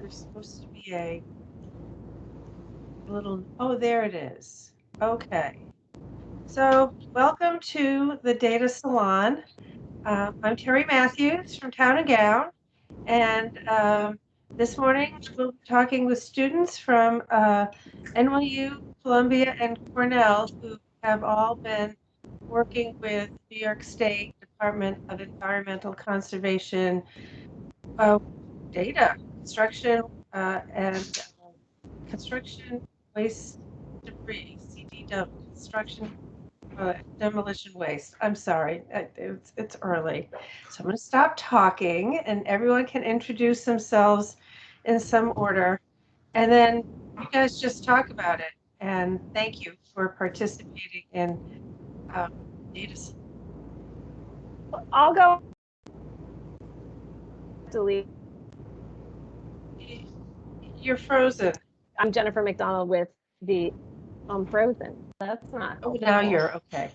There's supposed to be a little, oh, there it is. Okay. So welcome to the Data Salon. I'm Terry Matthews from Town and Gown, and this morning we'll be talking with students from NYU, Columbia, and Cornell who have all been working with New York State Department of Environmental Conservation data, construction, and construction waste debris, CDW, construction demolition waste. I'm sorry, it's early. So I'm going to stop talking and everyone can introduce themselves in some order. And then you guys just talk about it. And thank you for participating in data. I'll go. Delete. You're frozen. I'm Jennifer McDonald with the Frozen. That's not. Oh, now you're okay.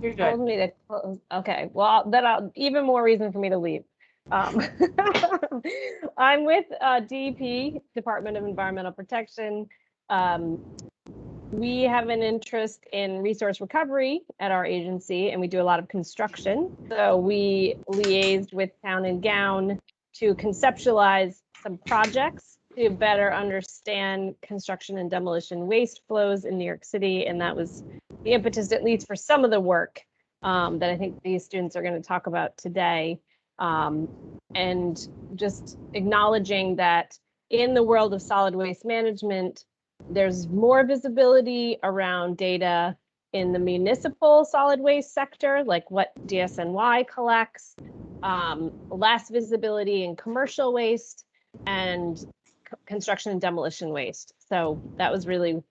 You're good. Told me to close. Okay, well, then even more reason for me to leave. I'm with DEP, Department of Environmental Protection. We have an interest in resource recovery at our agency, and we do a lot of construction. So we liaised with Town and Gown to conceptualize some projects to better understand construction and demolition waste flows in New York City. And that was the impetus, at least for some of the work that I think these students are going to talk about today. And just acknowledging that in the world of solid waste management, there's more visibility around data in the municipal solid waste sector, like what DSNY collects, less visibility in commercial waste and construction and demolition waste. So that was really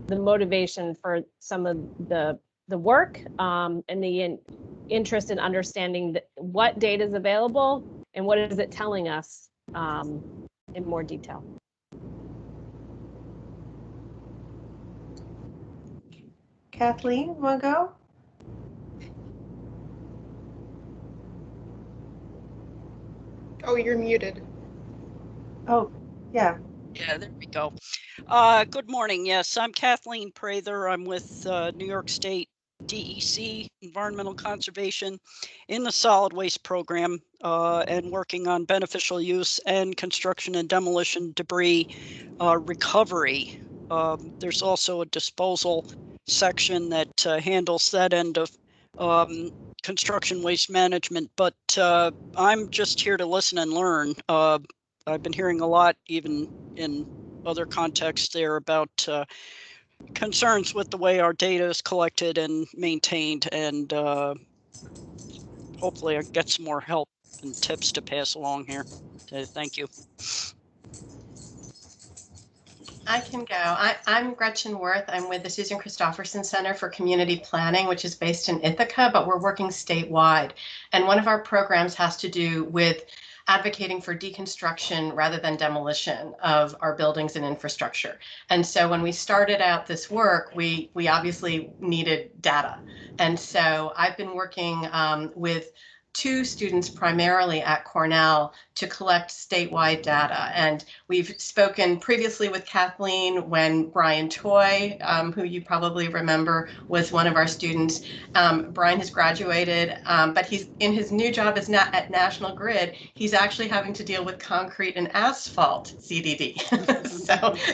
the motivation for some of the work and the interest in understanding what data is available and what is it telling us in more detail. Kathleen, want to go? Oh, you're muted. Oh, yeah. Yeah, there we go. Good morning. Yes, I'm Kathleen Prather. I'm with New York State DEC, Environmental Conservation, in the solid waste program and working on beneficial use and construction and demolition debris recovery. There's also a disposal section that handles that end of construction waste management, but I'm just here to listen and learn. I've been hearing a lot, even in other contexts there, about concerns with the way our data is collected and maintained, and hopefully I get some more help and tips to pass along here. Thank you. I can go. I'm Gretchen Worth. I'm with the Susan Christofferson Center for Community Planning, which is based in Ithaca, but we're working statewide. And one of our programs has to do with advocating for deconstruction rather than demolition of our buildings and infrastructure. And so when we started out this work, we obviously needed data. And so I've been working with two students primarily at Cornell to collect statewide data. And we've spoken previously with Kathleen when Brian Toy, who you probably remember, was one of our students. Brian has graduated, but he's in his new job as at National Grid. He's actually having to deal with concrete and asphalt CDD.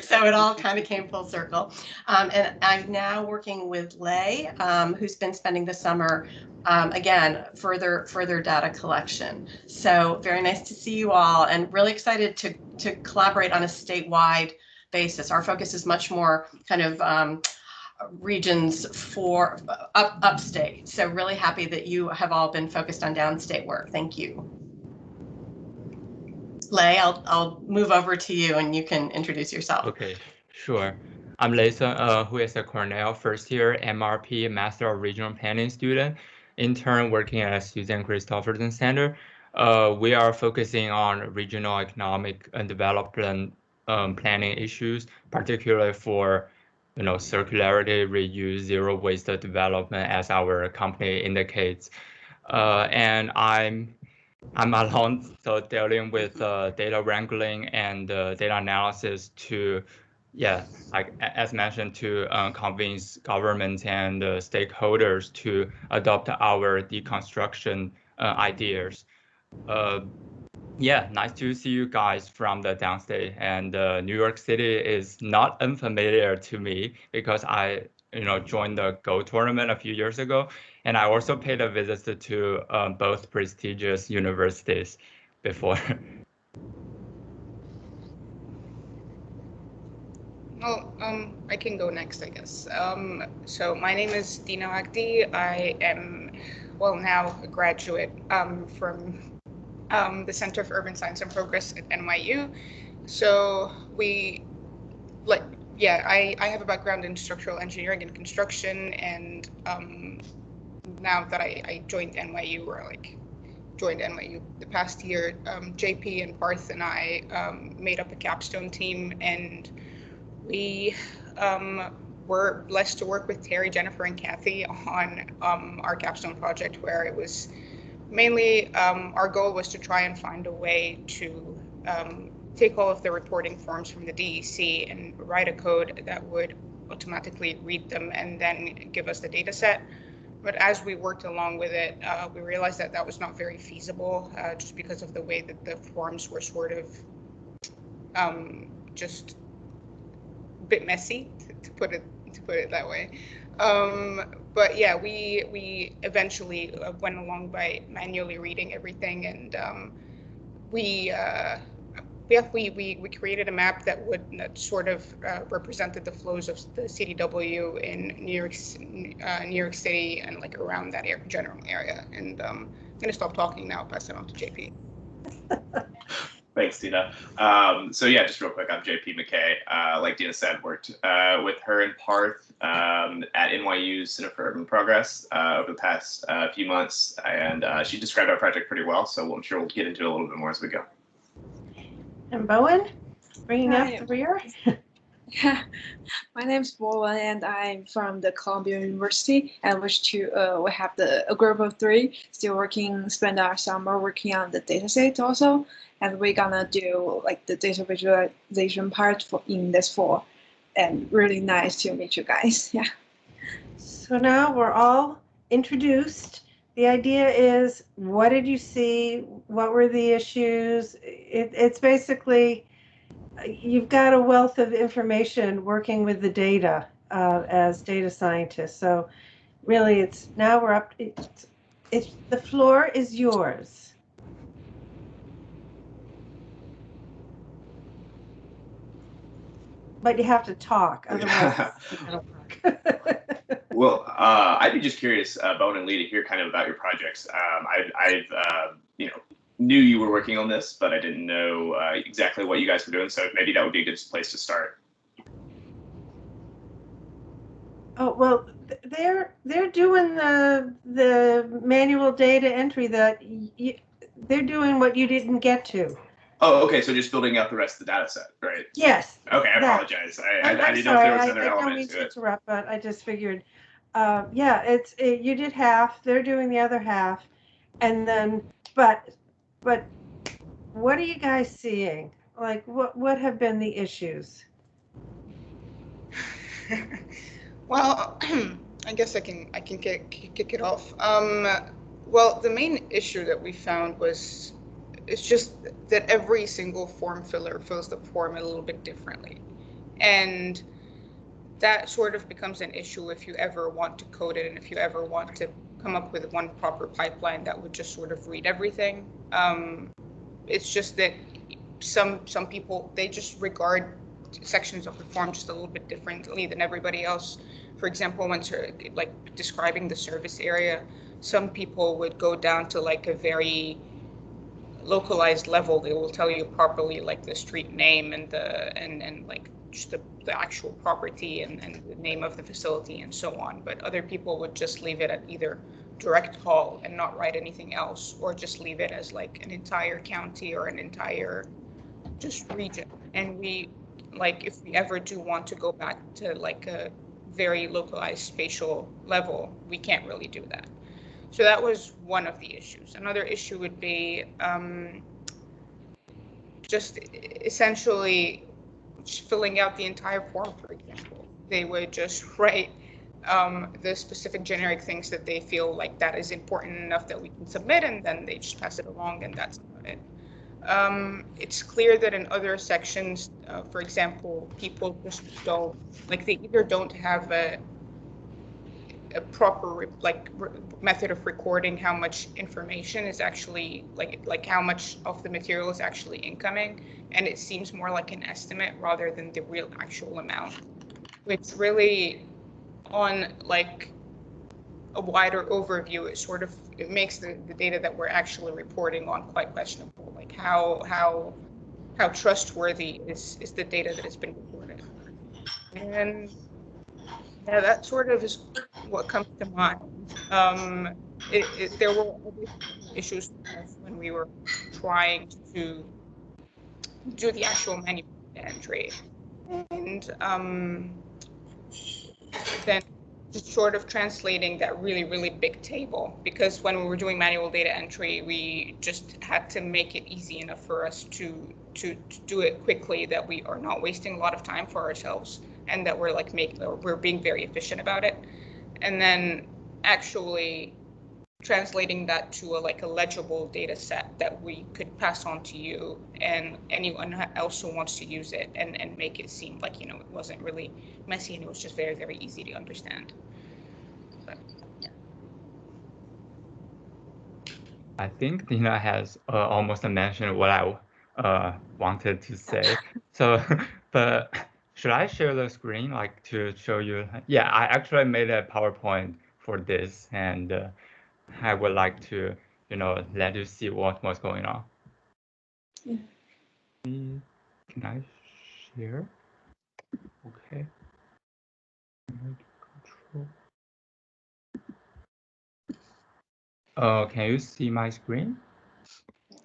so it all kind of came full circle. And I'm now working with Lay, who's been spending the summer again, further data collection. So very nice to see you all, and really excited to collaborate on a statewide basis. Our focus is much more kind of regions for upstate. So really happy that you have all been focused on downstate work. Thank you. Lay, I'll move over to you and you can introduce yourself. Okay, sure. I'm Layson, who is a Cornell first-year MRP Master of Regional Planning student, intern working at Susan Christofferson Center. We are focusing on regional economic and development planning issues, particularly for circularity, reuse, zero waste development, as our company indicates. And I'm I'm alone, so dealing with data wrangling and data analysis to, like as mentioned, to convince governments and stakeholders to adopt our deconstruction ideas. Nice to see you guys from the downstate. And New York City is not unfamiliar to me because I, joined the Go tournament a few years ago, and I also paid a visit to both prestigious universities before. Well, I can go next, I guess. So my name is Dino. I am, well, now a graduate from the Center for Urban Science and Progress at NYU. So I have a background in structural engineering and construction, and now that I joined NYU, the past year, JP and Parth and I made up a capstone team, and we were blessed to work with Terry, Jennifer, and Kathy on our capstone project, where it was mainly our goal was to try and find a way to take all of the reporting forms from the DEC and write a code that would automatically read them and then give us the data set. But as we worked along with it, we realized that that was not very feasible, just because of the way that the forms were sort of just a bit messy, to put it that way. But yeah, we eventually went along by manually reading everything, and we created a map that sort of represented the flows of the CDW in New York City and like around that general area. And I'm gonna stop talking now, pass it on to JP. Thanks, Dina. Just real quick, I'm JP McKay. Like Dina said, worked with her and Parth at NYU's Center for Urban Progress over the past few months, and she described our project pretty well, so I'm sure we'll get into it a little bit more as we go. And Bowen, bringing Hi. up the rear. Yeah, my name is Paula, and I'm from the Columbia University. And we have a group of 3 still spend our summer working on the dataset also. And we're gonna do like the data visualization part in this fall. And really nice to meet you guys. Yeah. So now we're all introduced. The idea is, what did you see? What were the issues? It's basically, you've got a wealth of information working with the data as data scientists. So really, the floor is yours. But you have to talk, otherwise it'll work. Well, I'd be just curious, Bowen and Lee, to hear kind of about your projects. I've knew you were working on this, but I didn't know exactly what you guys were doing. So maybe that would be a good place to start. Oh, well, they're doing the manual data entry that they're doing what you didn't get to. Oh, okay. So just building out the rest of the data set, right? Yes. Okay, I apologize. I didn't know if there was another I don't element mean to to it. interrupt, but I just figured, you did half, they're doing the other half, and then, but what are you guys seeing? Like, what have been the issues? Well, I guess I can kick it off. Well, the main issue that we found it's just that every single form filler fills the form a little bit differently, and that sort of becomes an issue if you ever want to code it and if you ever want to come up with one proper pipeline that would just sort of read everything. It's just that some people, they just regard sections of the form just a little bit differently than everybody else. For example, when like describing the service area, some people would go down to like a very localized level. They will tell you properly like the street name and like just the actual property and the name of the facility and so on. But other people would just leave it at either direct call and not write anything else, or just leave it as like an entire county or an entire just region. And we, like, if we ever do want to go back to like a very localized spatial level, we can't really do that. So that was one of the issues. Another issue would be just essentially filling out the entire form, for example. They would just write the specific generic things that they feel like that is important enough that we can submit, and then they just pass it along, and that's about it. It's clear that in other sections, for example, people just don't, like, they either don't have a proper method of recording how much information is actually like how much of the material is actually incoming, and it seems more like an estimate rather than the real actual amount, which really, on like a wider overview, it makes the data that we're actually reporting on quite questionable. Like how trustworthy is the data that has been reported. And yeah, that sort of is what comes to mind. There were issues when we were trying to do the actual manual entry, and then just sort of translating that really big table, because when we were doing manual data entry, we just had to make it easy enough for us to do it quickly, that we are not wasting a lot of time for ourselves, and that we're being very efficient about it. And then actually translating that to a legible data set that we could pass on to you and anyone else who wants to use it, and make it seem like, it wasn't really messy and it was just very easy to understand. But, yeah. I think Dina has almost mentioned what I wanted to say. So, but should I share the screen like to show you? Yeah, I actually made a PowerPoint for this, and I would like to, let you see what's going on. Yeah. Can I share? Okay. Control. Can you see my screen?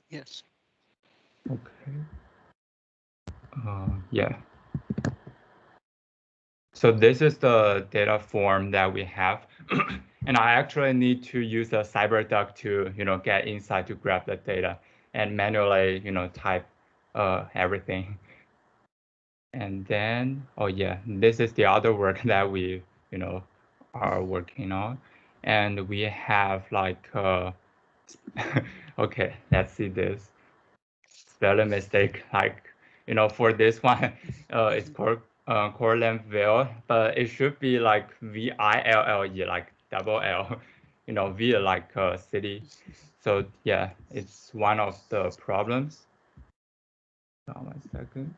Yes. Okay. Yeah. So this is the data form that we have. And I actually need to use a CyberDuck to, get inside to grab the data and manually, type everything. And then, oh yeah, this is the other work that we, are working on. And we have like, okay, let's see this. Spelling mistake, like, for this one, it's called core length veil, but it should be like VILLE, like double L, V like city. So yeah, it's one of the problems. Hold on 1 second.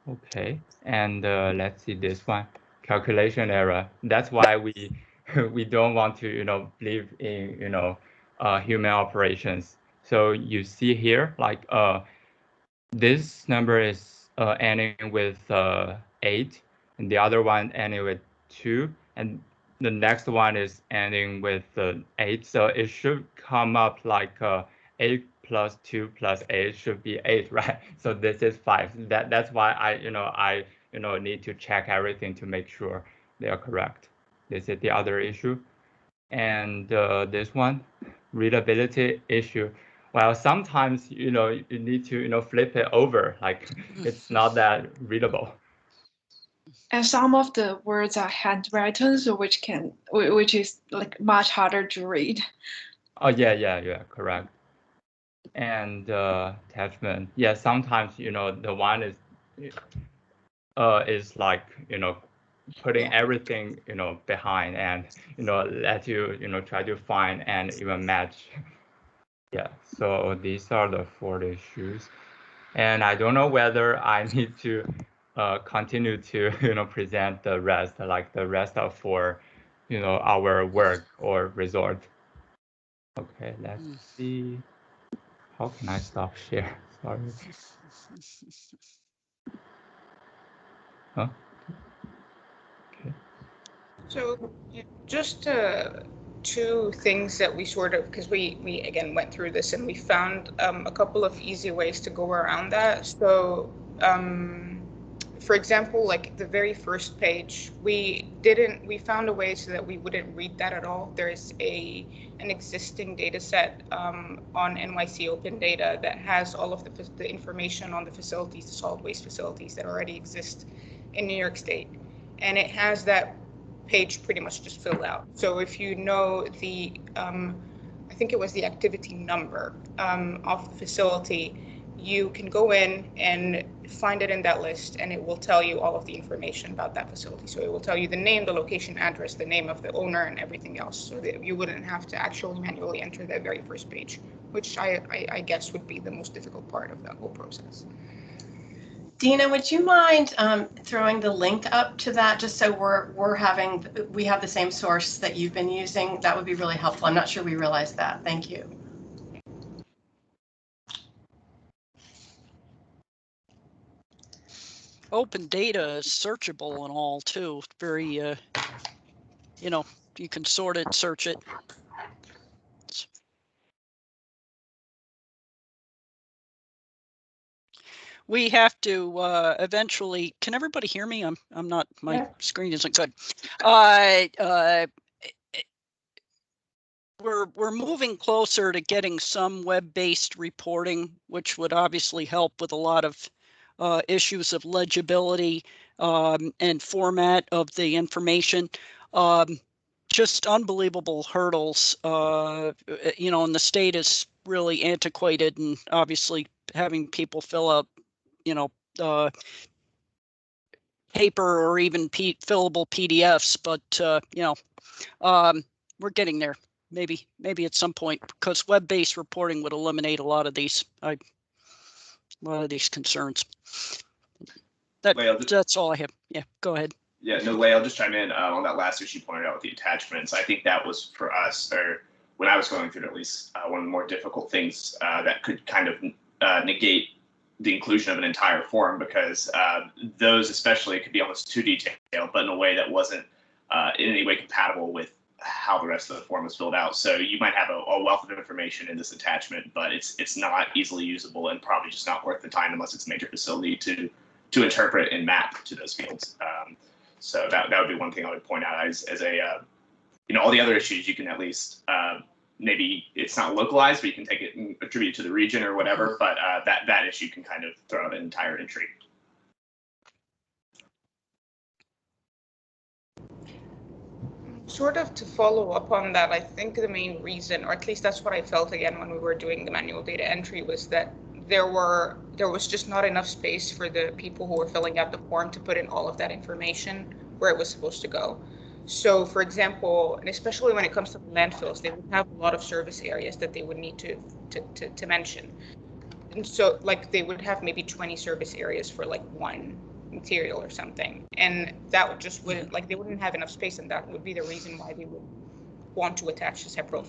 Okay, and let's see this one, calculation error. That's why we we don't want to believe in human operations. So you see here, like this number is ending with 8, and the other one ending with 2, and the next one is ending with 8. So it should come up like 8 plus 2 plus 8 should be 8, right? So this is 5. That's why I need to check everything to make sure they are correct. This is the other issue, and this one, readability issue. Well, sometimes you need to flip it over, like it's not that readable. And some of the words are handwritten, so which is like much harder to read. Oh yeah, correct. And attachment, yeah, sometimes the one is like putting everything behind, and let you try to find and even match. Yeah, so these are the 4 issues, and I don't know whether I need to continue to present the rest, like the rest of for our work or resort. Okay, let's see. How can I stop share? Sorry. Huh? Okay. So just two things that we sort of, because we again went through this and we found a couple of easy ways to go around that. So for example, like the very first page, we found a way so that we wouldn't read that at all. There's an existing data set on NYC Open Data that has all of the information on the facilities, the solid waste facilities that already exist in New York State. And it has that page pretty much just filled out. So if you know the, I think it was the activity number of the facility, you can go in and find it in that list, and it will tell you all of the information about that facility. So it will tell you the name, the location, address, the name of the owner, and everything else, so that you wouldn't have to actually manually enter that very first page, which I guess would be the most difficult part of that whole process. Dina, would you mind throwing the link up to that, just so we have the same source that you've been using? That would be really helpful. I'm not sure we realized that. Thank you. Open data is searchable and all too. Very, you know, you can sort it, search it. We have to eventually. Can everybody hear me? I'm not. My screen isn't good. We're moving closer to getting some web-based reporting, which would obviously help with a lot of issues of legibility and format of the information. Just unbelievable hurdles. You know, and the state is really antiquated, and obviously having people fill out, you know, paper or even fillable PDFs, but you know, we're getting there. Maybe at some point, because web-based reporting would eliminate a lot of these concerns. That's all I have. Yeah, go ahead. Yeah, no, Leigh, I'll just chime in on that last issue you pointed out with the attachments. I think that was for us, or when I was going through it at least, one of the more difficult things that could kind of negate the inclusion of an entire form, because those especially could be almost too detailed, but in a way that wasn't in any way compatible with how the rest of the form was filled out. So you might have a wealth of information in this attachment, but it's not easily usable and probably just not worth the time unless it's a major facility to interpret and map to those fields. So that would be one thing I would point out as a, you know, all the other issues you can at least, maybe it's not localized, but you can take it and attribute it to the region or whatever, but that issue can kind of throw out an entire entry. Sort of to follow up on that, I think the main reason, or at least that's what I felt again when we were doing the manual data entry, was that there was just not enough space for the people who were filling out the form to put in all of that information where it was supposed to go. So for example, and especially when it comes to landfills, they would have a lot of service areas that they would need to mention. And so like they would have maybe 20 service areas for like one material or something, and that would just wouldn't, like they wouldn't have enough space, and that would be the reason why they would want to attach a separate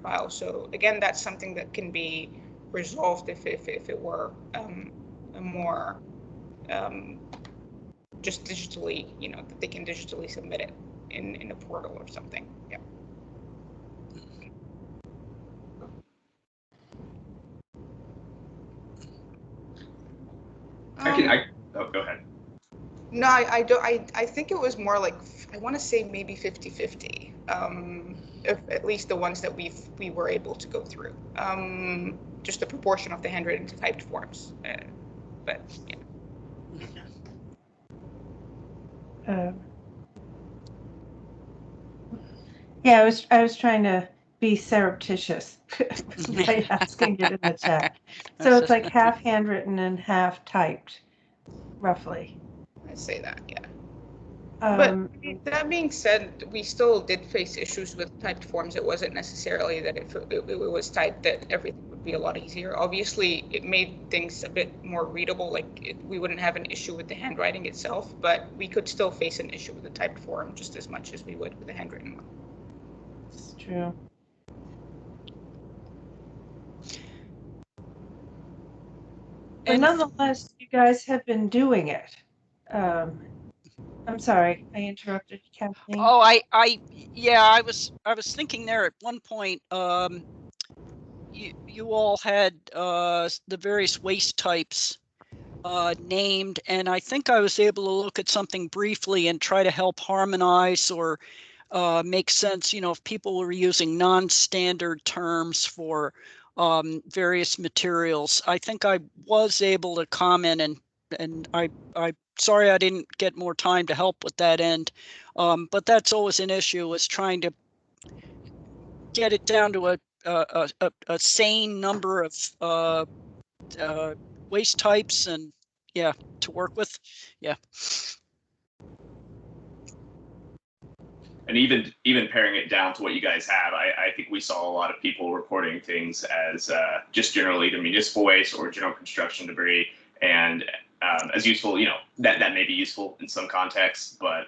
file. So again, that's something that can be resolved if it were a more just digitally, you know, that they can digitally submit it in a portal or something. Yeah. Oh, go ahead. No, I don't. I think it was more like, I want to say maybe 50-50. At least the ones that we were able to go through. Just the proportion of the handwritten to typed forms. But yeah. Yeah, I was trying to be surreptitious by asking it in the chat. So it's like half handwritten and half typed, roughly. I'd say that, yeah. But that being said, we still did face issues with typed forms. It wasn't necessarily that if it was typed that everything would be a lot easier. Obviously, it made things a bit more readable. Like we wouldn't have an issue with the handwriting itself, but we could still face an issue with the typed form just as much as we would with the handwritten one. It's true. But nonetheless, you guys have been doing it. I'm sorry, I interrupted, Kathleen. Oh, yeah, I was thinking there at one point, you all had the various waste types named, and I think I was able to look at something briefly and try to help harmonize or make sense, if people were using non-standard terms for various materials. I think I was able to comment, and I sorry I didn't get more time to help with that end, but that's always an issue, is trying to get it down to a sane number of waste types and to work with. And even paring it down to what you guys have, I think we saw a lot of people reporting things as just generally either municipal waste or general construction debris, and as useful, that may be useful in some contexts, but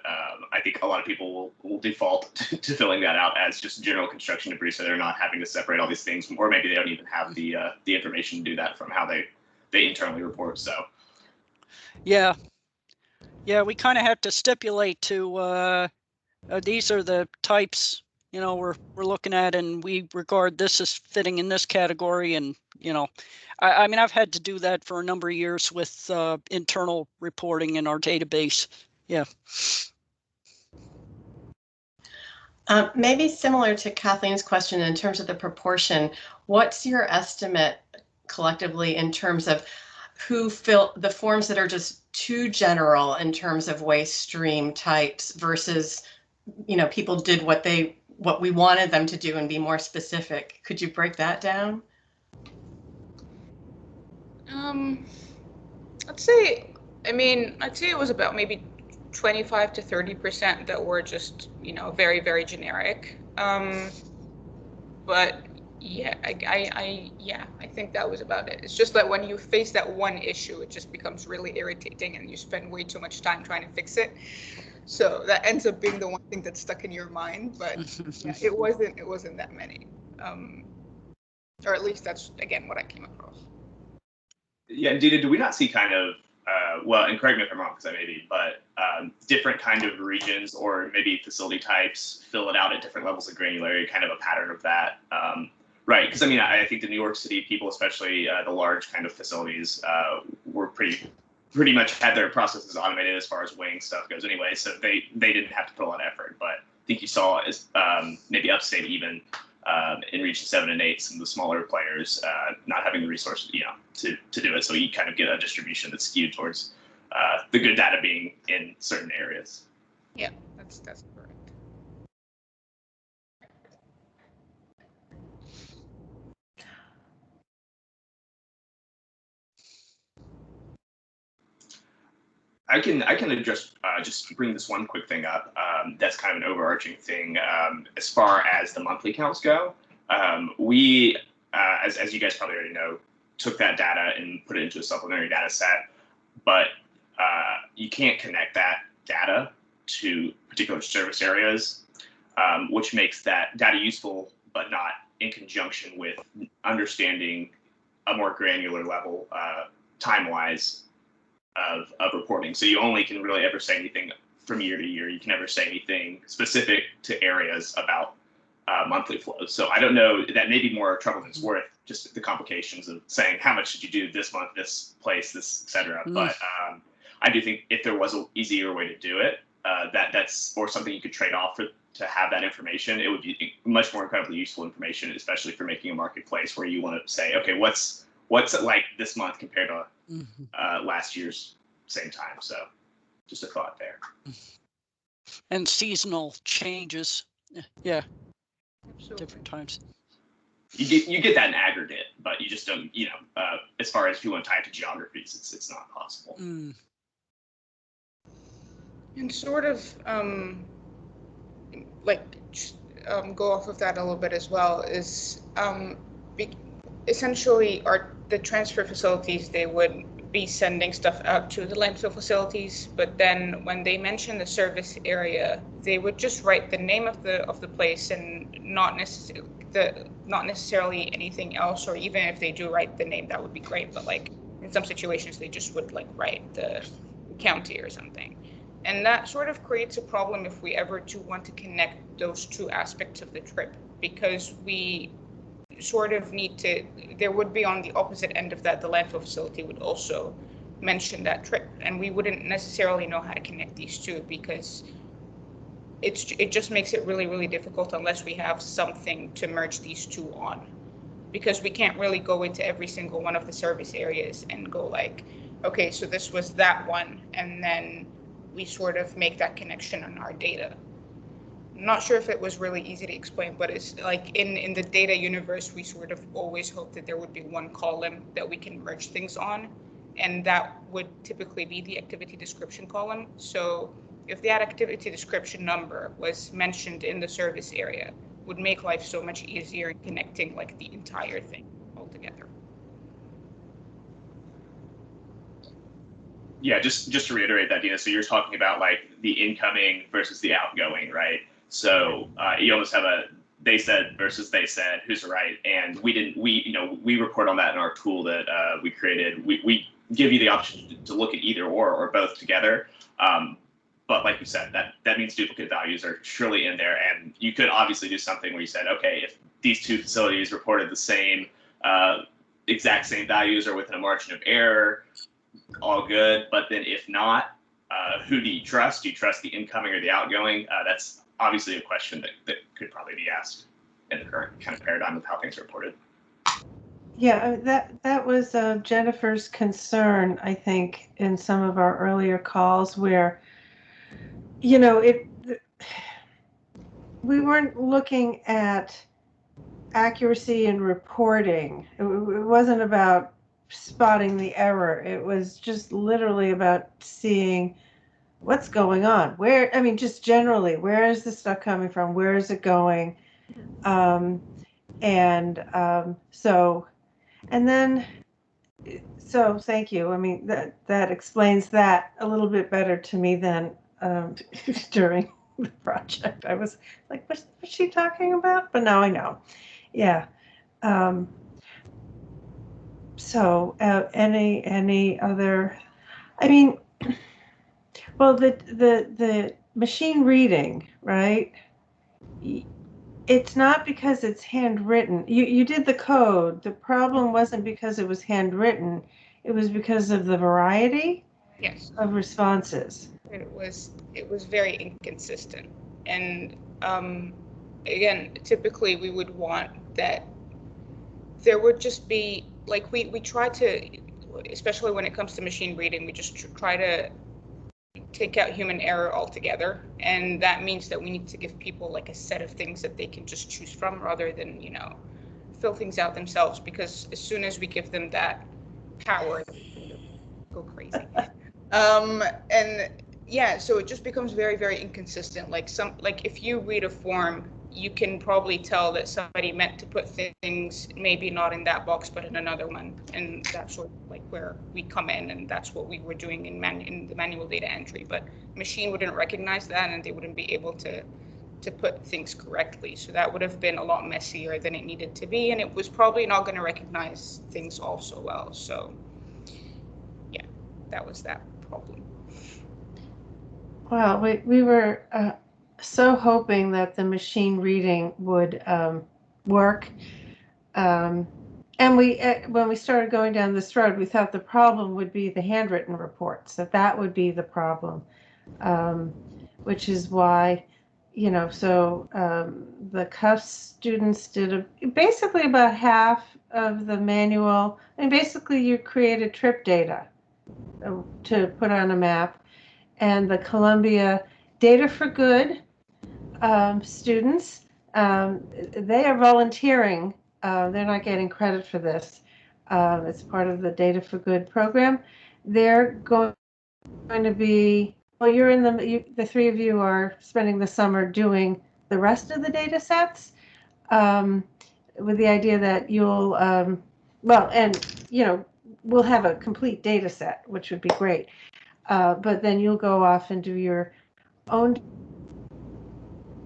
I think a lot of people will default to filling that out as just general construction debris, so they're not having to separate all these things, or maybe they don't even have the information to do that from how they internally report. So yeah, we kind of have to stipulate to these are the types we're looking at, and we regard this as fitting in this category. And I mean, I've had to do that for a number of years with internal reporting in our database. Maybe similar to Kathleen's question in terms of the proportion, what's your estimate collectively in terms of who fill the forms that are just too general in terms of waste stream types versus people did what we wanted them to do and be more specific? Could you break that down? I'd say it was about maybe 25 to 30% that were just, very, very generic. But yeah, I think that was about it. It's just that when you face that one issue, it just becomes really irritating and you spend way too much time trying to fix it. So that ends up being the one thing that's stuck in your mind, but yeah, it wasn't that many. Or at least that's, again, what I came across. Yeah, Dino, do we not see kind of, well, and correct me if I'm wrong, because I may be, but different kind of regions or maybe facility types fill it out at different levels of granularity, kind of a pattern of that, right? Because I think the New York City people, especially the large kind of facilities, were pretty much had their processes automated as far as weighing stuff goes anyway, so they didn't have to put a lot of effort. But I think you saw maybe upstate even in region 7 and 8, some of the smaller players not having the resources, to do it. So you kind of get a distribution that's skewed towards the good data being in certain areas. Yeah, that's correct. I can address just bring this one quick thing up. That's kind of an overarching thing as far as the monthly counts go. We, as you guys probably already know, took that data and put it into a supplementary data set, but you can't connect that data to particular service areas, which makes that data useful, but not in conjunction with understanding a more granular level time-wise of reporting. So you only can really ever say anything from year to year. You can never say anything specific to areas about monthly flows. So I don't know, that may be more trouble than it's worth, just the complications of saying how much did you do this month, this place, this, et cetera. But I do think if there was an easier way to do it, that's or something you could trade off to have that information, it would be much more incredibly useful information, especially for making a marketplace where you want to say, okay, what's it like this month compared to last year's same time. So just a thought there. And seasonal changes. Yeah. Absolutely. Different times. You get that in aggregate, but you just don't, as far as if you want to tie it to geographies, it's not possible. And sort of go off of that a little bit as well is essentially the transfer facilities, they would be sending stuff out to the landfill facilities, but then when they mention the service area, they would just write the name of the place and not necessarily anything else, or even if they do write the name, that would be great, but like in some situations they just would write the county or something. And that sort of creates a problem if we ever do want to connect those two aspects of the trip, because we sort of need to, there would be on the opposite end of that, the landfill facility would also mention that trip, and we wouldn't necessarily know how to connect these two because it just makes it really, really difficult unless we have something to merge these two on, because we can't really go into every single one of the service areas and go like, okay, so this was that one, and then we sort of make that connection on our data. I'm not sure if it was really easy to explain, but it's like in the data universe, we sort of always hope that there would be one column that we can merge things on, and that would typically be the activity description column. So if that activity description number was mentioned in the service area, would make life so much easier in connecting like the entire thing all together. Yeah, just to reiterate that, Dina, so you're talking about like the incoming versus the outgoing, right? So you almost have a they said versus they said, who's right? And we report on that in our tool that we created. We give you the option to look at either or both together. But like you said, that means duplicate values are surely in there. And you could obviously do something where you said, okay, if these two facilities reported the same exact same values or within a margin of error, all good. But then if not, who do you trust? Do you trust the incoming or the outgoing? That's obviously a question that could probably be asked in the current kind of paradigm of how things are reported. Yeah, that was Jennifer's concern, I think, in some of our earlier calls where, we weren't looking at accuracy in reporting. It wasn't about spotting the error. It was just literally about seeing what's going on. Just generally, where is the stuff coming from? Where is it going? So thank you. That explains that a little bit better to me than during the project. I was like, what's she talking about? But now I know. Yeah. Any other? Well, the machine reading, right? It's not because it's handwritten. You did the code. The problem wasn't because it was handwritten. It was because of the variety of responses. It was very inconsistent. And again, typically we would want that there would just be, like, we try to, especially when it comes to machine reading, we just try to take out human error altogether. And that means that we need to give people like a set of things that they can just choose from rather than, fill things out themselves, because as soon as we give them that power, they go crazy. And yeah, so it just becomes very, very inconsistent. Like if you read a form, you can probably tell that somebody meant to put things maybe not in that box but in another one, and that's sort of like where we come in, and that's what we were doing in the manual data entry. But machine wouldn't recognize that, and they wouldn't be able to put things correctly. So that would have been a lot messier than it needed to be, and it was probably not going to recognize things all so well. So yeah, that was that problem. Well, we were so hoping that the machine reading would work. And when we started going down this road, we thought the problem would be the handwritten reports, that would be the problem, which is why, the CUF students did basically about half of the manual. And basically you created trip data to put on a map. And the Columbia Data for Good students, they are volunteering. They're not getting credit for this. It's part of the Data for Good program. They're going to be, well, the three of you are spending the summer doing the rest of the data sets with the idea that you'll, we'll have a complete data set, which would be great. But then you'll go off and do your own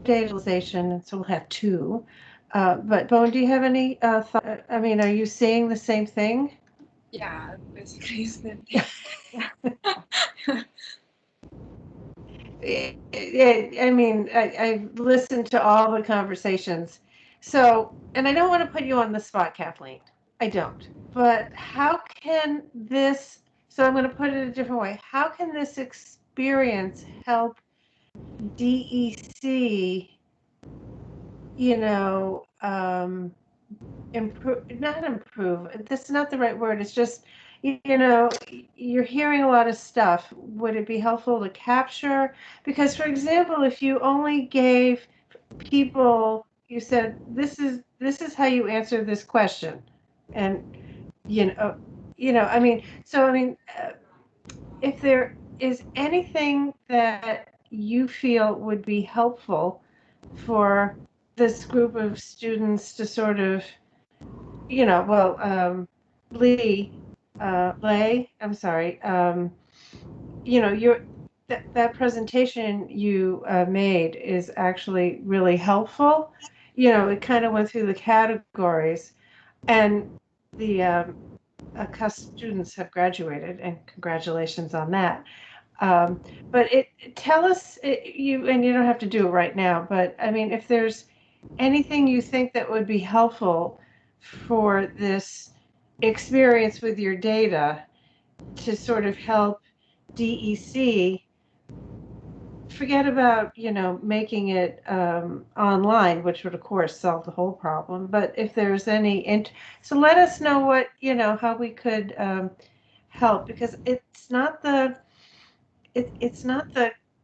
dataization, and so we'll have two. But Bowen, do you have any thought? Are you seeing the same thing? Yeah, basically it's the I've listened to all the conversations. So, and I don't want to put you on the spot, Kathleen. I don't. But how can this So I'm going to put it a different way. How can this experience help DEC, improve, not improve, that's not the right word. It's just, you're hearing a lot of stuff. Would it be helpful to capture? Because, for example, if you only gave people, you said, this is how you answer this question. And, if there is anything that you feel would be helpful for this group of students to sort of, I'm sorry, that presentation you made is actually really helpful. It kind of went through the categories, and the students have graduated, and congratulations on that. But tell us, and you don't have to do it right now, but I mean, if there's anything you think that would be helpful for this experience with your data to sort of help DEC, forget about, making it online, which would of course solve the whole problem. But if there's any, so let us know what, how we could help, because it's not the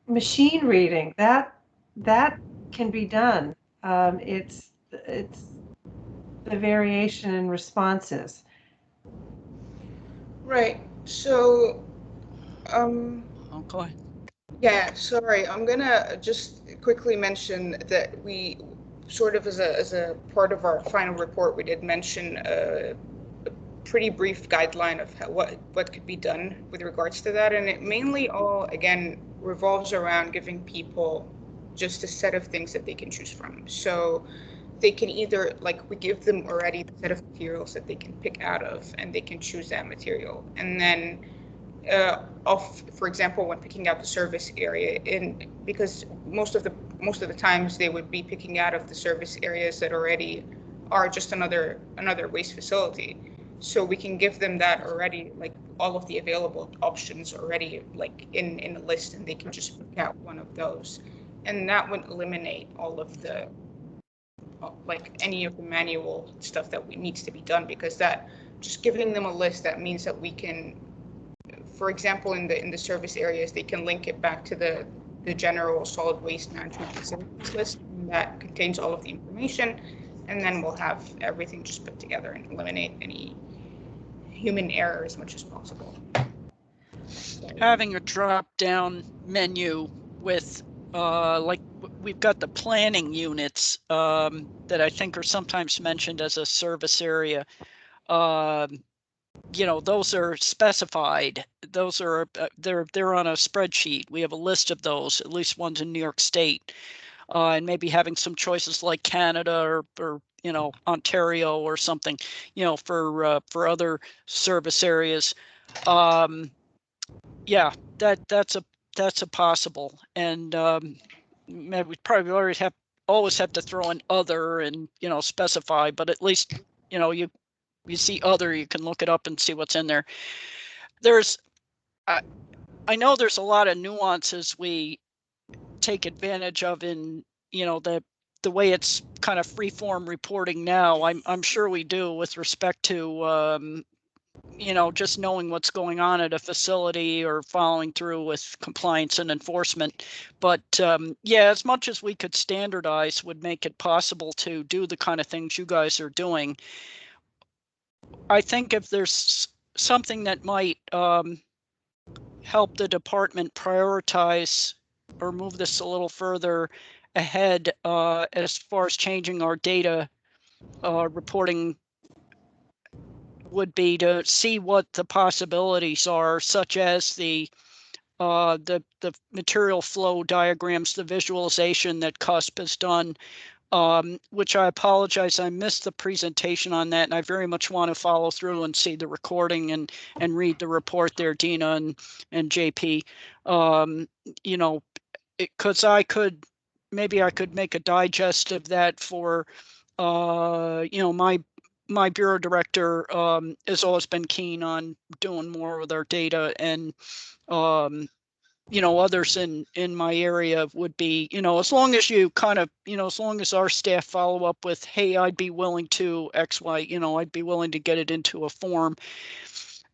machine reading that can be done. It's the variation in responses. Right. So, Oh, go ahead. yeah, sorry. I'm gonna just quickly mention that we sort of as a part of our final report, we did mention a pretty brief guideline of what could be done with regards to that, and it mainly all again revolves around giving people just a set of things that they can choose from. So they can either, like, we give them already the set of materials that they can pick out of, and they can choose that material, and then for example, when picking out the service area, because most of the times they would be picking out of the service areas that already are just another waste facility. So we can give them that already, like all of the available options already, like in a list, and they can just pick out one of those, and that would eliminate all of the like any of the manual stuff that needs to be done, because that just giving them a list, that means that we can, for example, in the service areas, they can link it back to the general solid waste management facilities list that contains all of the information, and then we'll have everything just put together and eliminate any human error as much as possible. Having a drop-down menu with like we've got the planning units that I think are sometimes mentioned as a service area. Those are specified. Those are they're on a spreadsheet. We have a list of those, at least ones in New York State, and maybe having some choices like Canada or Ontario or something, for other service areas. Yeah, that's a possible, and we probably always have to throw in other and specify, but at least you see other, you can look it up and see what's in there. I know there's a lot of nuances we take advantage of in the way it's kind of free-form reporting now. I'm sure we do with respect to just knowing what's going on at a facility or following through with compliance and enforcement. But yeah, as much as we could standardize would make it possible to do the kind of things you guys are doing. I think if there's something that might help the department prioritize or move this a little further ahead as far as changing our data reporting would be to see what the possibilities are, such as the material flow diagrams, the visualization that CUSP has done, which I apologize, I missed the presentation on that, and I very much want to follow through and see the recording and read the report there, Dina and JP. Because maybe I could make a digest of that for my my bureau director has always been keen on doing more with our data, and others in my area would be, as long as you kind of, as long as our staff follow up with, hey, I'd be willing to X, Y, I'd be willing to get it into a form.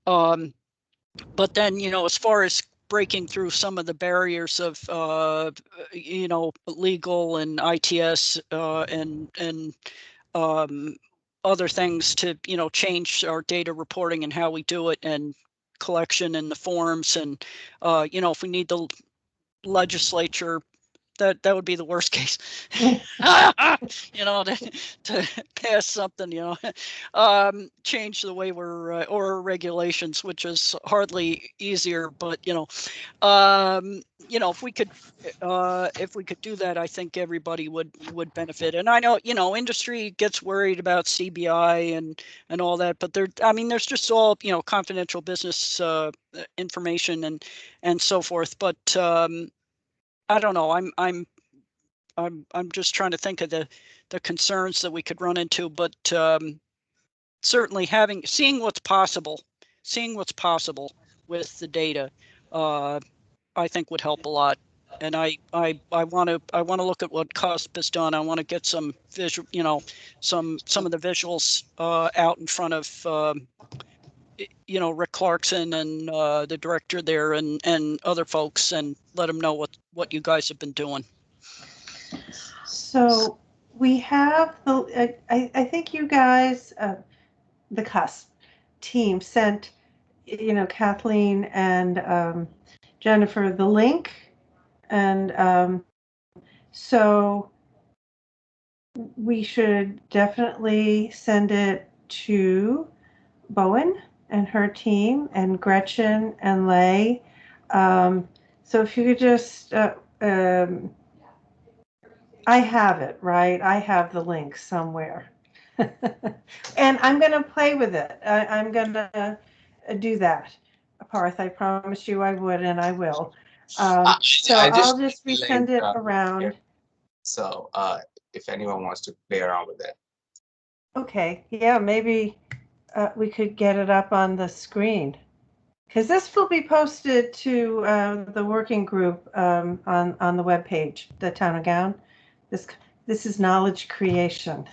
But then, as far as breaking through some of the barriers of, legal and ITS and other things to, change our data reporting and how we do it, and collection and the forms, and, if we need the legislature, that would be the worst case, to pass something, change the way we're, or regulations, which is hardly easier, but, if we could do that, I think everybody would benefit. And I know, industry gets worried about CBI and all that, but there's just all, confidential business information and so forth. But I don't know. I'm just trying to think of the concerns that we could run into, but certainly seeing what's possible with the data, I think would help a lot. And I want to look at what CUSP has done. I want to get some visual, some of the visuals out in front of Rick Clarkson and the director there and other folks, and let them know what you guys have been doing. So we have I think you guys, the CUSP team sent, Kathleen and Jennifer the link, and so we should definitely send it to Bowen and her team, and Gretchen and Lay. So if you could just I have it, right? I have the link somewhere. And I'm going to play with it. I'm going to do that. Parth, I promised you I would, and I will. So I'll just resend it around. Here. So if anyone wants to play around with it. Okay, yeah, maybe we could get it up on the screen. Because this will be posted to the working group on the webpage, the Town of Gown. This is knowledge creation,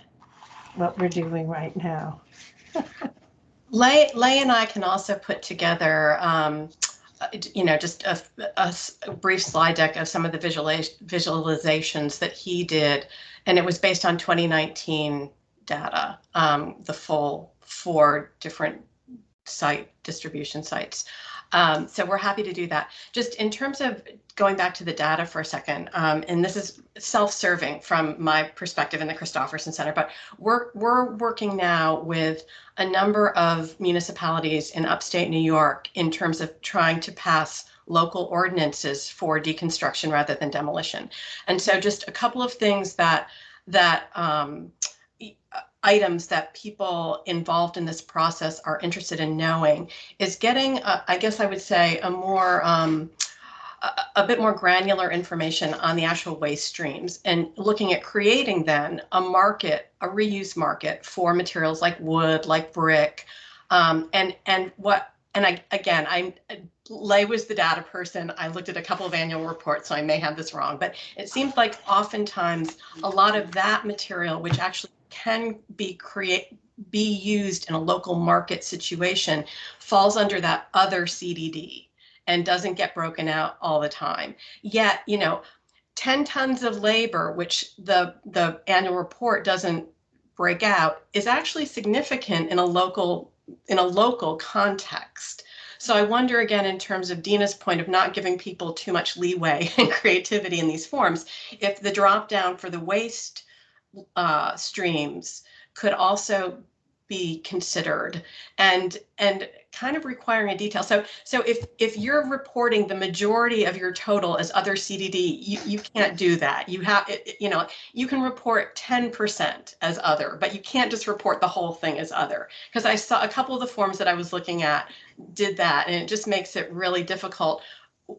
what we're doing right now. Lay and I can also put together, just a brief slide deck of some of the visualizations that he did, and it was based on 2019 data, the full 4 different distribution sites. So we're happy to do that. Just in terms of going back to the data for a second, and this is self-serving from my perspective in the Christofferson Center, but we're working now with a number of municipalities in upstate New York in terms of trying to pass local ordinances for deconstruction rather than demolition. And so just a couple of things that items that people involved in this process are interested in knowing is getting, I guess I would say, a bit more granular information on the actual waste streams, and looking at creating then a reuse market for materials like wood, like brick, Lay was the data person. I looked at a couple of annual reports, so I may have this wrong, but it seems like oftentimes a lot of that material, which actually can be used in a local market situation, falls under that other CDD and doesn't get broken out all the time. Yet, 10 tons of labor, which the annual report doesn't break out, is actually significant in a local context. So I wonder, again, in terms of Dina's point of not giving people too much leeway and creativity in these forms, if the drop down for the waste streams could also be considered, and kind of requiring a detail. So if you're reporting the majority of your total as other CDD, you can't do that. You have, you can report 10% as other, but you can't just report the whole thing as other. Because I saw a couple of the forms that I was looking at did that, and it just makes it really difficult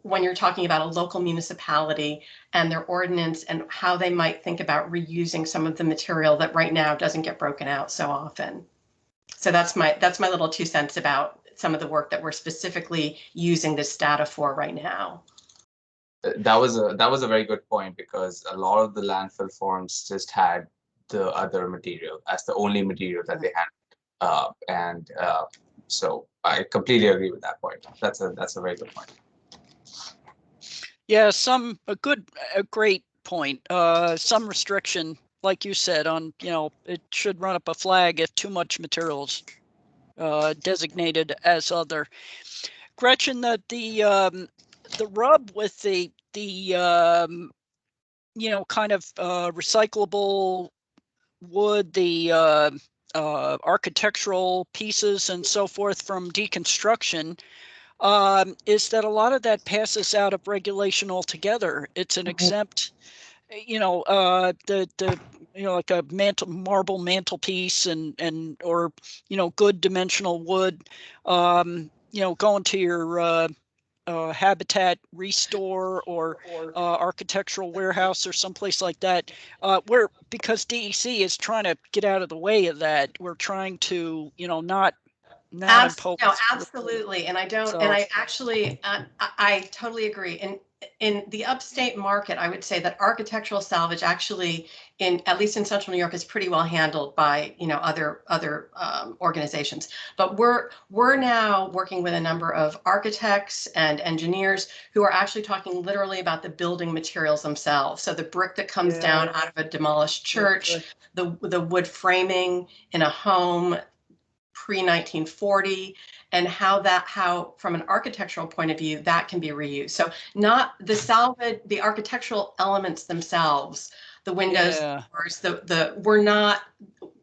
when you're talking about a local municipality and their ordinance and how they might think about reusing some of the material that right now doesn't get broken out so often. So that's my little 2 cents about some of the work that we're specifically using this data for right now. That was a very good point, because a lot of the landfill forms just had the other material as the only material that they had, so I completely agree with that point. That's a very good point. Yeah, a great point. Some restriction, like you said, on, it should run up a flag if too much materials designated as other. Gretchen, the rub with the kind of recyclable wood, the architectural pieces and so forth from deconstruction, is that a lot of that passes out of regulation altogether. It's an exempt, like a marble mantelpiece or good dimensional wood, going to your habitat restore or architectural warehouse or someplace like that, because DEC is trying to get out of the way of that. We're trying to, not impose. No, absolutely. And I actually, I totally agree. In the upstate market, I would say that architectural salvage actually, at least in central New York, is pretty well handled by other organizations. But we're now working with a number of architects and engineers who are actually talking literally about the building materials themselves. So the brick that comes down out of a demolished church, the wood framing in a home pre-1940, and how from an architectural point of view that can be reused. So not the salvage, the architectural elements themselves, the windows, the doors,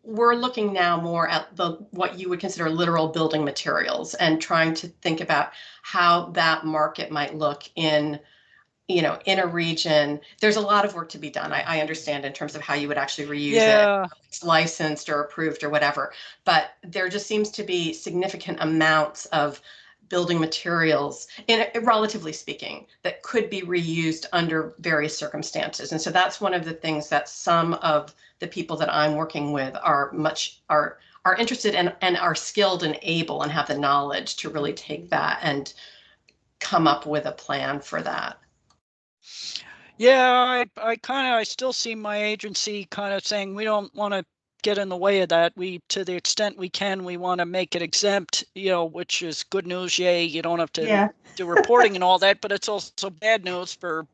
we're looking now more at what you would consider literal building materials and trying to think about how that market might look in a region. There's a lot of work to be done. I understand in terms of how you would actually reuse it, it's licensed or approved or whatever, but there just seems to be significant amounts of building materials, relatively speaking, that could be reused under various circumstances. And so that's one of the things that some of the people that I'm working with are interested in and are skilled and able and have the knowledge to really take that and come up with a plan for that. Yeah, I still see my agency kind of saying we don't want to get in the way of that. To the extent we can, we want to make it exempt, which is good news. Yay, you don't have to do reporting and all that, but it's also bad news for,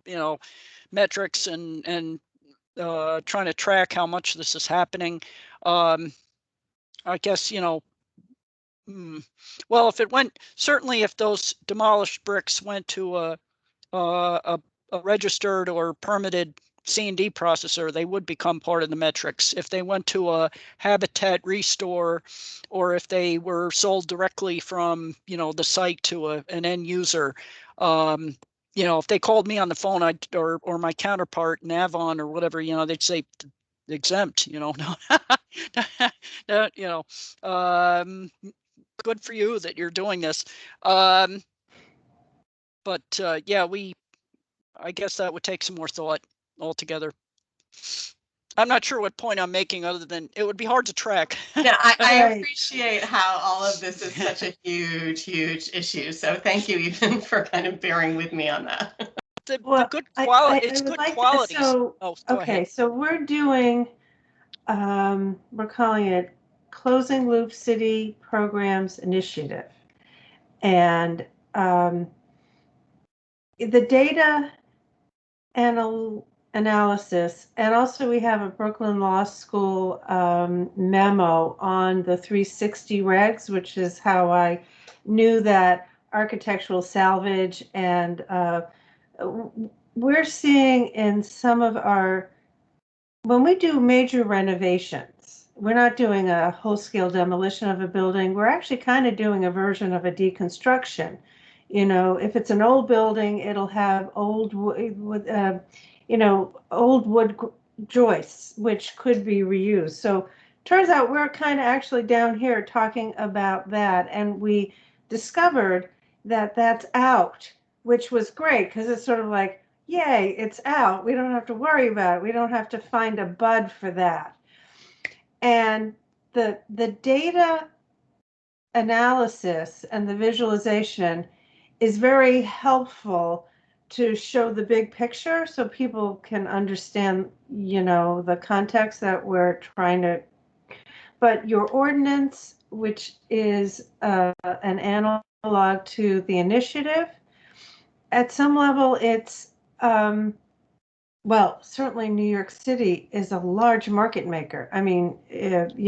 metrics and trying to track how much this is happening. I guess, well, if those demolished bricks went to a registered or permitted C&D processor, they would become part of the metrics. If they went to a habitat restore, or if they were sold directly from, the site to an end user, if they called me on the phone, or my counterpart in Avon or whatever, they'd say exempt, no, good for you that you're doing this. But I guess that would take some more thought altogether. I'm not sure what point I'm making other than it would be hard to track. Yeah, I appreciate how all of this is such a huge issue. So thank you even for kind of bearing with me on that. The good quality, it's good quality. So, go ahead. So we're doing, we're calling it Closing Loop City Programs Initiative. And the data analysis, and also we have a Brooklyn Law School memo on the 360 regs, which is how I knew that architectural salvage, and we're seeing in some of when we do major renovations, we're not doing a whole-scale demolition of a building, we're actually kind of doing a version of a deconstruction. If it's an old building, it'll have old wood, old wood joists, which could be reused. So turns out we're kind of actually down here talking about that. And we discovered that that's out, which was great because it's sort of like, yay, it's out. We don't have to worry about it. We don't have to find a bud for that. And the data analysis and the visualization is very helpful to show the big picture so people can understand, the context that we're trying to. But your ordinance, which is an analog to the initiative, at some level it's, well, certainly New York City is a large market maker. I mean,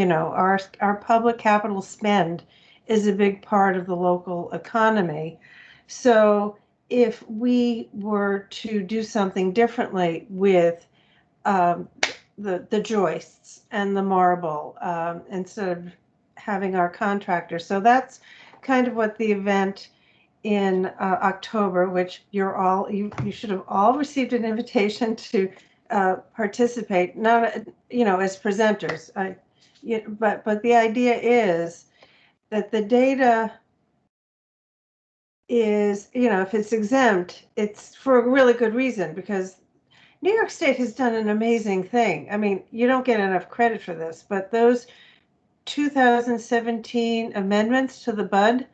our public capital spend is a big part of the local economy. So if we were to do something differently with the joists and the marble, instead of having our contractor. So that's kind of what the event in October, which you should have all received an invitation to participate, not as presenters. But the idea is that the data is, if it's exempt, it's for a really good reason, because New York State has done an amazing thing. I mean, you don't get enough credit for this, but those 2017 amendments to the BUD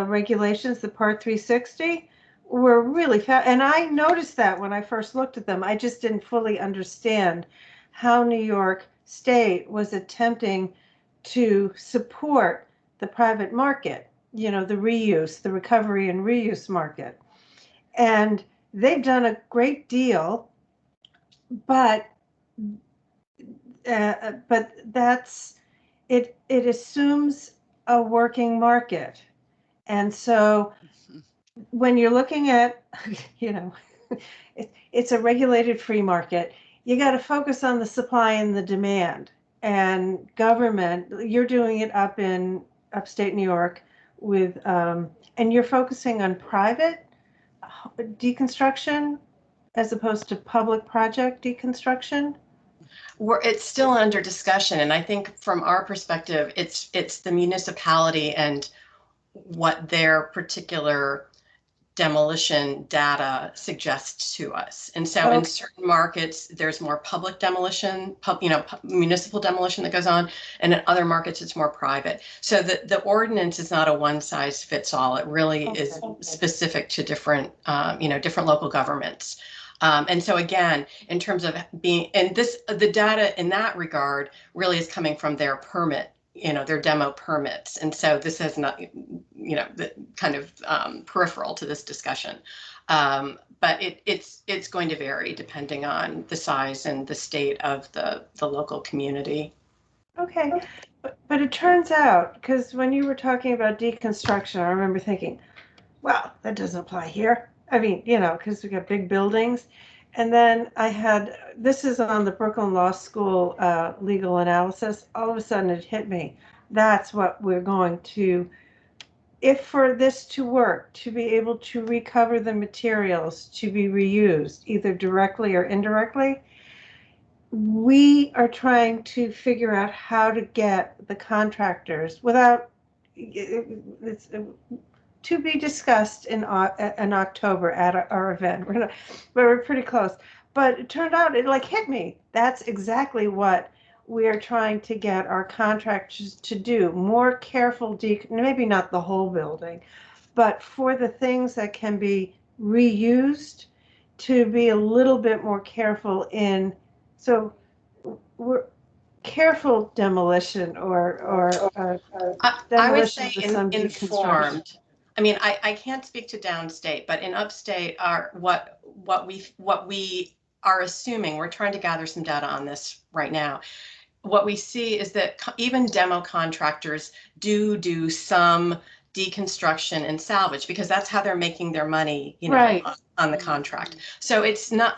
regulations, the Part 360, were really fast. And I noticed that when I first looked at them. I just didn't fully understand how New York State was attempting to support the private market, the reuse, the recovery and reuse market. And they've done a great deal, but that's it assumes a working market. And so when you're looking at, it's a regulated free market, you got to focus on the supply and the demand. And government, you're doing it up in upstate New York with, and you're focusing on private deconstruction as opposed to public project deconstruction. It's still under discussion, and I think from our perspective, it's the municipality and what their particular demolition data suggests to us. And so in certain markets, there's more public demolition, municipal demolition that goes on, and in other markets, it's more private. So the ordinance is not a one size fits all. It really is specific to different, different local governments. And so again, in terms of the data in that regard really is coming from their permit, their demo permits. And so this has not, the kind of peripheral to this discussion. But it's going to vary depending on the size and the state of the local community. Okay, but it turns out, because when you were talking about deconstruction, I remember thinking, well, that doesn't apply here. I mean, because we got big buildings. And then this is on the Brooklyn Law School legal analysis. All of a sudden it hit me. That's what we're going to, if for this to work, to be able to recover the materials to be reused, either directly or indirectly, we are trying to figure out how to get the contractors without, it's to be discussed in October at our event. We're pretty close. But it turned out, it hit me. That's exactly what we are trying to get our contractors to do. More careful, maybe not the whole building, but for the things that can be reused, to be a little bit more careful in, so we're careful demolition or I would say informed. I mean, I can't speak to downstate, but in upstate, what we are assuming, we're trying to gather some data on this right now. What we see is that even demo contractors do some deconstruction and salvage, because that's how they're making their money, right, on the contract. So it's not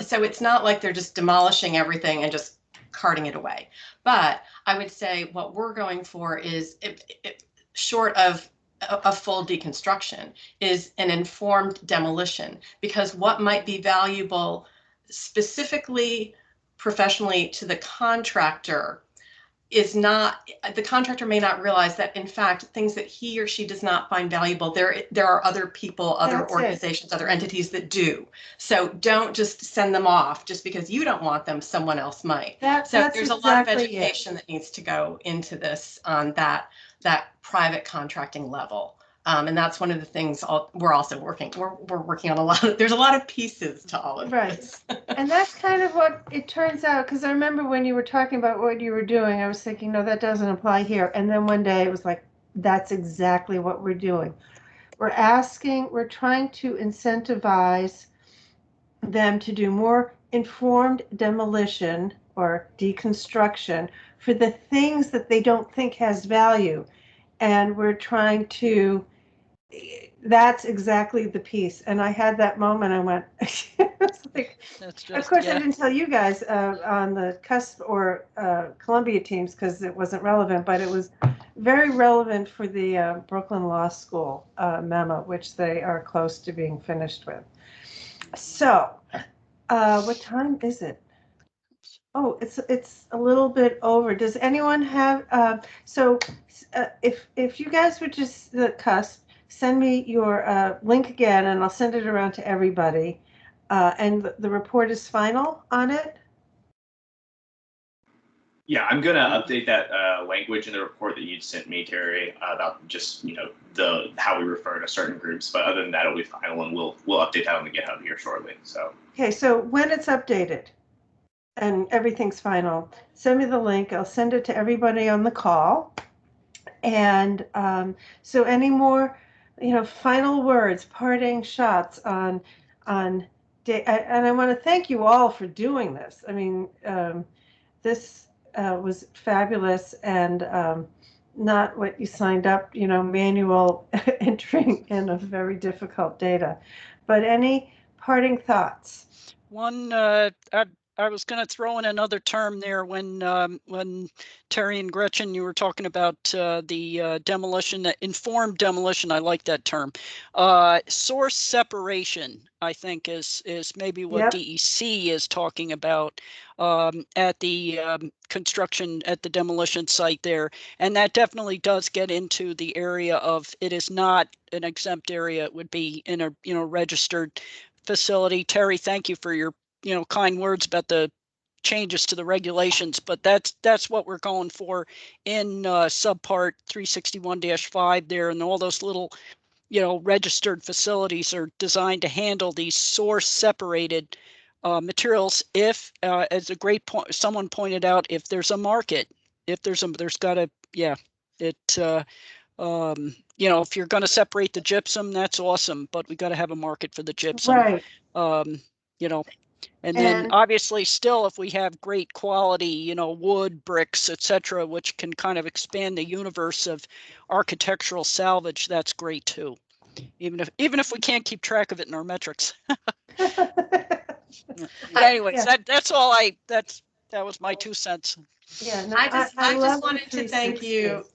like they're just demolishing everything and just carting it away. But I would say what we're going for is, short of a full deconstruction, is an informed demolition, because what might be valuable specifically professionally to the contractor is not, the contractor may not realize that in fact things that he or she does not find valuable, there are other people, other organizations, other entities that do. So don't just send them off just because you don't want them, someone else might. So there's a lot of education that needs to go into this on that that private contracting level. And that's one of the things we're also working. We're working on a lot of. There's a lot of pieces to all of this. And that's kind of what it turns out. Because I remember when you were talking about what you were doing, I was thinking, no, that doesn't apply here. And then one day it was like, that's exactly what we're doing. We're trying to incentivize them to do more informed demolition or deconstruction for the things that they don't think has value. And we're trying to, that's exactly the piece. And I had that moment, I went, it's like, of course, I didn't tell you guys on the cusp or Columbia teams because it wasn't relevant, but it was very relevant for the Brooklyn Law School memo, which they are close to being finished with. So, what time is it? Oh, it's a little bit over. Does anyone have, if you guys would just, the cusp, send me your link again and I'll send it around to everybody. And the report is final on it? Yeah, I'm gonna update that language in the report that you sent me, Terry, about just how we refer to certain groups. But other than that, it'll be final, and we'll update that on the GitHub here shortly. So. Okay, so when it's updated and everything's final, send me the link. I'll send it to everybody on the call. And so, any more, final words, parting shots on and I want to thank you all for doing this. I mean, this was fabulous and not what you signed up, manual entering in of very difficult data. But any parting thoughts? One, I was going to throw in another term there when Terry and Gretchen, you were talking about the demolition, the informed demolition. I like that term. Source separation, I think, is maybe what DEC is talking about at the construction, at the demolition site there. And that definitely does get into the area of, it is not an exempt area. It would be in a registered facility. Terry, thank you for your kind words about the changes to the regulations, but that's what we're going for in subpart 361-5 there, and all those little registered facilities are designed to handle these source separated materials. If as a great point someone pointed out, if there's a market, there's gotta if you're going to separate the gypsum, that's awesome, but we got to have a market for the gypsum. Right. And then obviously still, if we have great quality, wood, bricks, etc., which can kind of expand the universe of architectural salvage, that's great too. Even if we can't keep track of it in our metrics. But anyways, that's all that was my 2 cents. Yeah, no, I just wanted to thank you.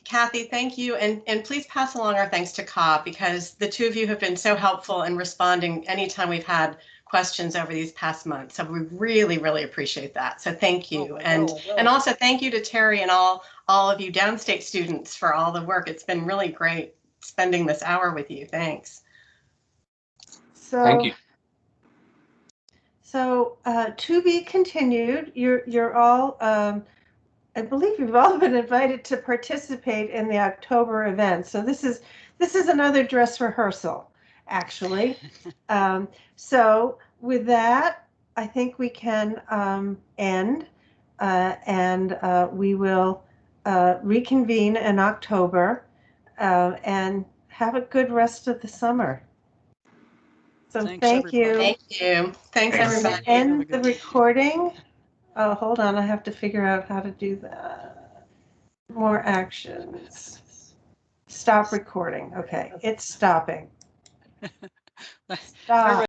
Kathy, thank you. And please pass along our thanks to Ka, because the two of you have been so helpful in responding anytime we've had questions over these past months. So we really, really appreciate that. So thank you. And also thank you to Terry and all of you downstate students for all the work. It's been really great spending this hour with you. Thanks. So, thank you. So to be continued, you're all, I believe you've all been invited to participate in the October event. So this is another dress rehearsal, actually. So with that, I think we can end, and we will reconvene in October and have a good rest of the summer. So thank you. Thank you. Thanks, everybody. End the recording. Oh, hold on. I have to figure out how to do that. More actions. Stop recording. Okay, it's stopping. Stop.